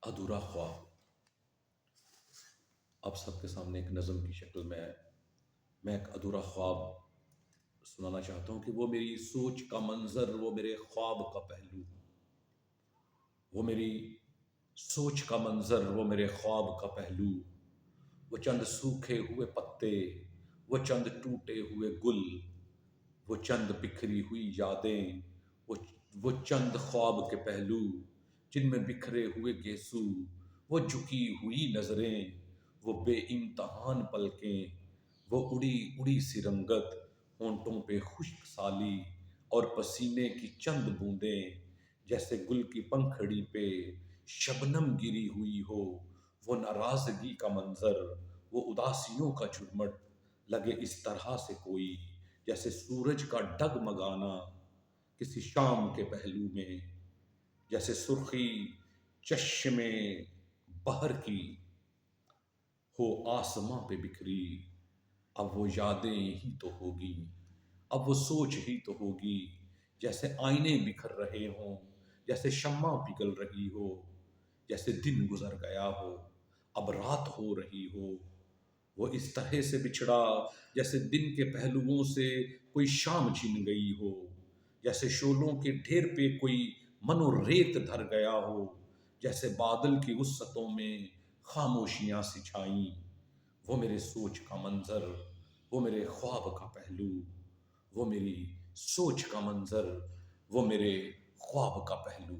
ادھورا خواب. آپ سب کے سامنے ایک نظم کی شکل میں ایک ادھورا خواب سنانا چاہتا ہوں کہ وہ میری سوچ کا منظر، وہ میرے خواب کا پہلو. وہ میری سوچ کا منظر، وہ میرے خواب کا پہلو. وہ چند سوکھے ہوئے پتے، وہ چند ٹوٹے ہوئے گل، وہ چند بکھری ہوئی یادیں، وہ چند خواب کے پہلو جن میں بکھرے ہوئے گیسو، وہ جھکی ہوئی نظریں، وہ بے امتحان پلکیں، وہ اڑی اڑی سی رنگت، ہونٹوں پہ خشک سالی اور پسینے کی چند بوندیں، جیسے گل کی پنکھڑی پہ شبنم گری ہوئی ہو. وہ ناراضگی کا منظر، وہ اداسیوں کا جھرمٹ، لگے اس طرح سے کوئی جیسے سورج کا ڈگمگانا کسی شام کے پہلو میں، جیسے سرخی چشمے بہر کی ہو آسماں پہ بکھری. اب وہ یادیں ہی تو ہوگی، اب وہ سوچ ہی تو ہوگی، جیسے آئینے بکھر رہے ہوں، جیسے شمع پگھل رہی ہو، جیسے دن گزر گیا ہو اب رات ہو رہی ہو. وہ اس طرح سے بچھڑا جیسے دن کے پہلوؤں سے کوئی شام چھن گئی ہو، جیسے شعلوں کے ڈھیر پہ کوئی منو ریت دھر گیا ہو، جیسے بادل کی وسعتوں میں خاموشیاں سی چھائیں. وہ میرے سوچ کا منظر، وہ میرے خواب کا پہلو. وہ میری سوچ کا منظر، وہ میرے خواب کا پہلو.